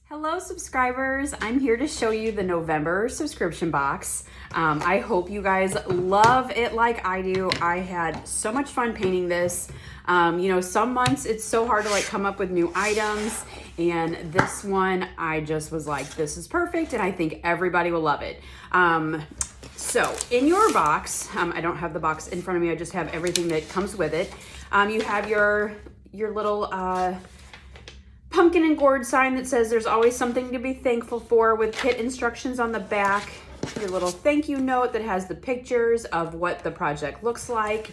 Hello subscribers, I'm here to show you the November subscription box. I hope you guys love it like I do. I had so much fun painting this. Some months it's so hard to come up with new items, and this one I just was like, this is perfect and I think everybody will love it. So in your box, I don't have the box in front of me, I just have everything that comes with it. You have your little pumpkin and gourd sign that says there's always something to be thankful for, with kit instructions on the back. Your little thank you note that has the pictures of what the project looks like.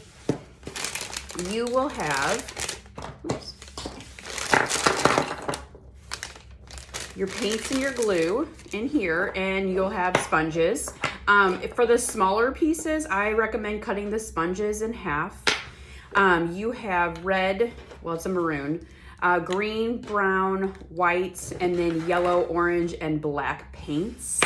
You will have your paints and your glue in here, and you'll have sponges. For the smaller pieces, I recommend cutting the sponges in half. You have red, well, it's a maroon, green, brown, white, and then yellow, orange, and black paints.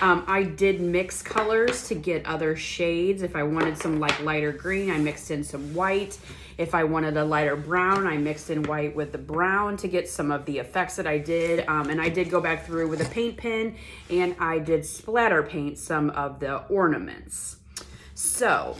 I did mix colors to get other shades. If I wanted some lighter green, I mixed in some white. If I wanted a lighter brown, I mixed in white with the brown to get some of the effects that I did. And I did go back through with a paint pen, and I did splatter paint some of the ornaments. So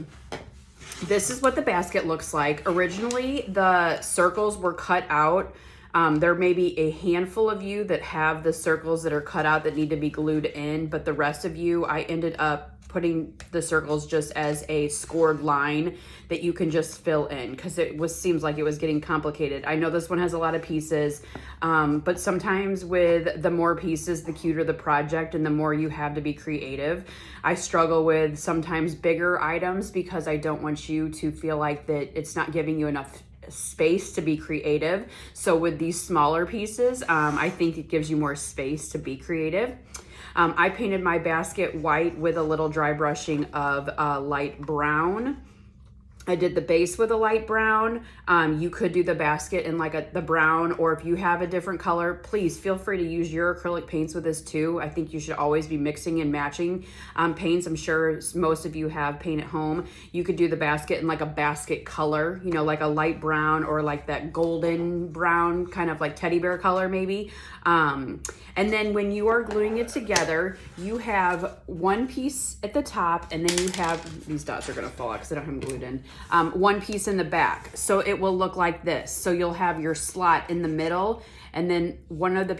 this is what the basket looks like. Originally, the circles were cut out. There may be a handful of you that have the circles that are cut out that need to be glued in, but the rest of you, I ended up putting the circles just as a scored line that you can just fill in, because seems like it was getting complicated. I know this one has a lot of pieces, but sometimes with the more pieces, the cuter the project and the more you have to be creative. I struggle with sometimes bigger items because I don't want you to feel like that it's not giving you enough space to be creative. So with these smaller pieces, I think it gives you more space to be creative. I painted my basket white with a little dry brushing of light brown. I did the base with a light brown. You could do the basket in the brown, or if you have a different color, please feel free to use your acrylic paints with this too. I think you should always be mixing and matching paints. I'm sure most of you have paint at home. You could do the basket in a basket color, like a light brown or like that golden brown, kind of like teddy bear color maybe. And then when you are gluing it together, you have one piece at the top, and then you have, these dots are gonna fall out because I don't have them glued in, one piece in the back. So it will look like this. So you'll have your slot in the middle, and then one of the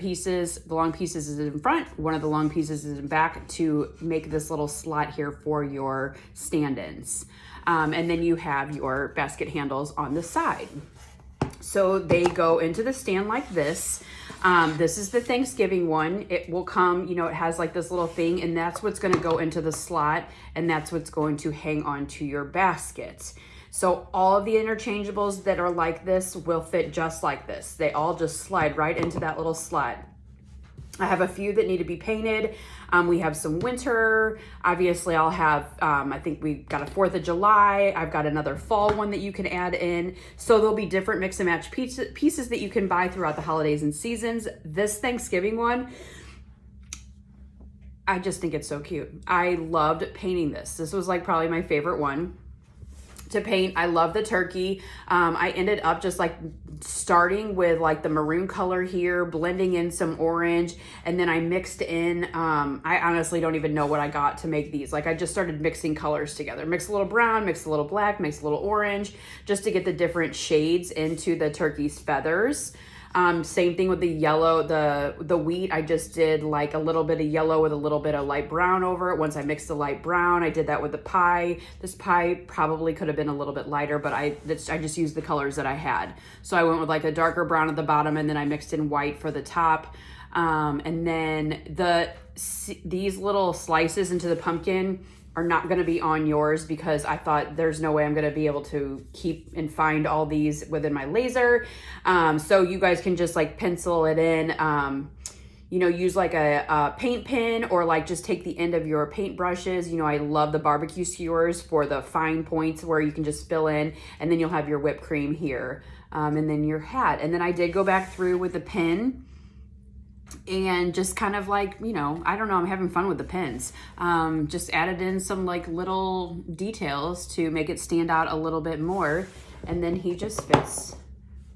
long pieces is in front, one of the long pieces is in back to make this little slot here for your stand-ins. And then you have your basket handles on the side. So they go into the stand like this. This is the Thanksgiving one. It will come, it has this little thing, and that's what's going to go into the slot, and that's what's going to hang onto your basket. So all of the interchangeables that are like this will fit just like this. They all just slide right into that little slot. I have a few that need to be painted. We have some winter. Obviously, I'll have, I think we've got a 4th of July. I've got another fall one that you can add in. So there'll be different mix and match pieces that you can buy throughout the holidays and seasons. This Thanksgiving one, I just think it's so cute. I loved painting this. This was probably my favorite one to paint. I love the turkey. I ended up just starting with the maroon color here, blending in some orange, and then I mixed in, I honestly don't even know what I got to make these. I just started mixing colors together. Mix a little brown, mix a little black, mix a little orange, just to get the different shades into the turkey's feathers. Same thing with the yellow, the wheat. I just did a little bit of yellow with a little bit of light brown over it. Once I mixed the light brown, I did that with the pie. This pie probably could have been a little bit lighter, but I just used the colors that I had. So I went with a darker brown at the bottom, and then I mixed in white for the top. And then these little slices into the pumpkin are not going to be on yours, because I thought there's no way I'm going to be able to keep and find all these within my laser. So you guys can just pencil it in, use a paint pen, or just take the end of your paint brushes. I love the barbecue skewers for the fine points where you can just fill in, and then you'll have your whipped cream here, and then your hat. And then I did go back through with the pen and just kind of I don't know, I'm having fun with the pens. Just added in some little details to make it stand out a little bit more, and then he just fits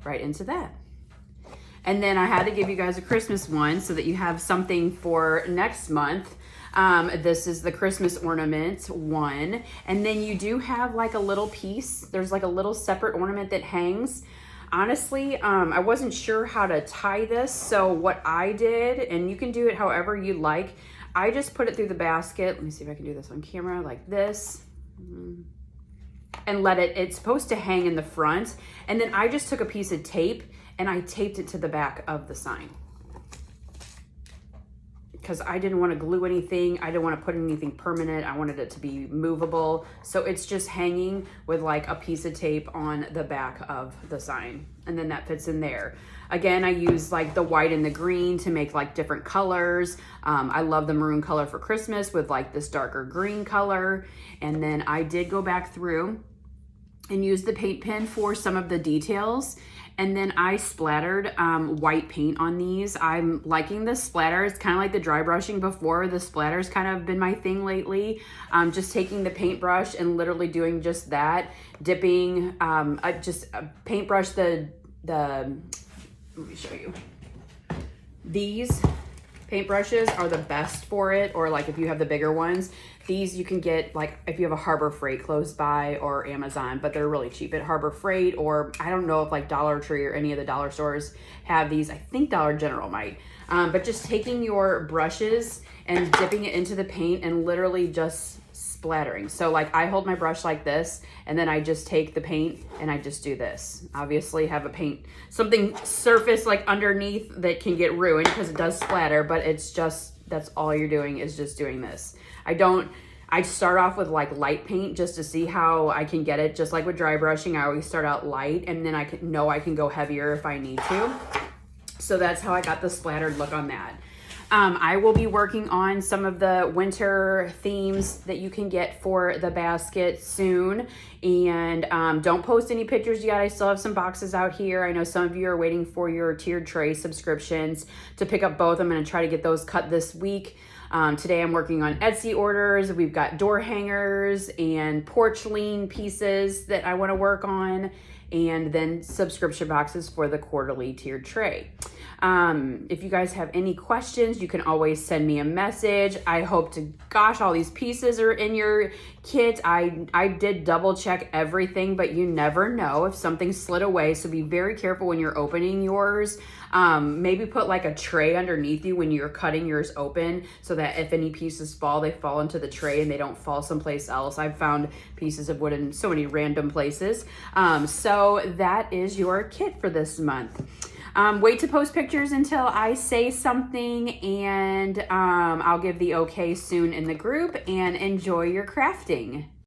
right into that. And then I had to give you guys a Christmas one so that you have something for next month. This is the Christmas ornament one. And then you do have like a little piece. There's like a little separate ornament that hangs. Honestly, I wasn't sure how to tie this. So what I did, and you can do it however you like, I just put it through the basket. Let me see if I can do this on camera like this. And let it, it's supposed to hang in the front. And then I just took a piece of tape and I taped it to the back of the sign. Because I didn't want to glue anything. I didn't want to put anything permanent. I wanted it to be movable. So it's just hanging with like a piece of tape on the back of the sign. And then that fits in there. Again, I use like the white and the green to make like different colors. I love the maroon color for Christmas with like this darker green color. And then I did go back through and use the paint pen for some of the details. And then I splattered white paint on these. I'm liking the splatter. It's kind of like the dry brushing before. The splatter's kind of been my thing lately. Just taking the paintbrush and literally doing just that. Dipping, just paintbrush the, let me show you. These paintbrushes are the best for it, or like if you have the bigger ones. These you can get like if you have a Harbor Freight close by or Amazon, but they're really cheap at Harbor Freight, or I don't know if like Dollar Tree or any of the dollar stores have these. I think Dollar General might. But just taking your brushes and dipping it into the paint and literally just splattering. So like I hold my brush like this and then I just take the paint and I just do this. Obviously have a paint, something surface like underneath that can get ruined because it does splatter, but it's just, that's all you're doing is just doing this. I start off with like light paint just to see how I can get it. Just like with dry brushing, I always start out light and then I can go heavier if I need to. So that's how I got the splattered look on that. I will be working on some of the winter themes that you can get for the basket soon. And don't post any pictures yet. I still have some boxes out here. I know some of you are waiting for your tiered tray subscriptions to pick up both. I'm going to try to get those cut this week. Today I'm working on Etsy orders. We've got door hangers and porch lean pieces that I want to work on, and then subscription boxes for the quarterly tiered tray. If you guys have any questions, you can always send me a message. I hope to gosh, all these pieces are in your kit. I did double check everything, but you never know if something slid away. So be very careful when you're opening yours. Maybe put like a tray underneath you when you're cutting yours open so that if any pieces fall, they fall into the tray and they don't fall someplace else. I've found pieces of wood in so many random places. So that is your kit for this month. Wait to post pictures until I say something, and I'll give the okay soon in the group, and enjoy your crafting.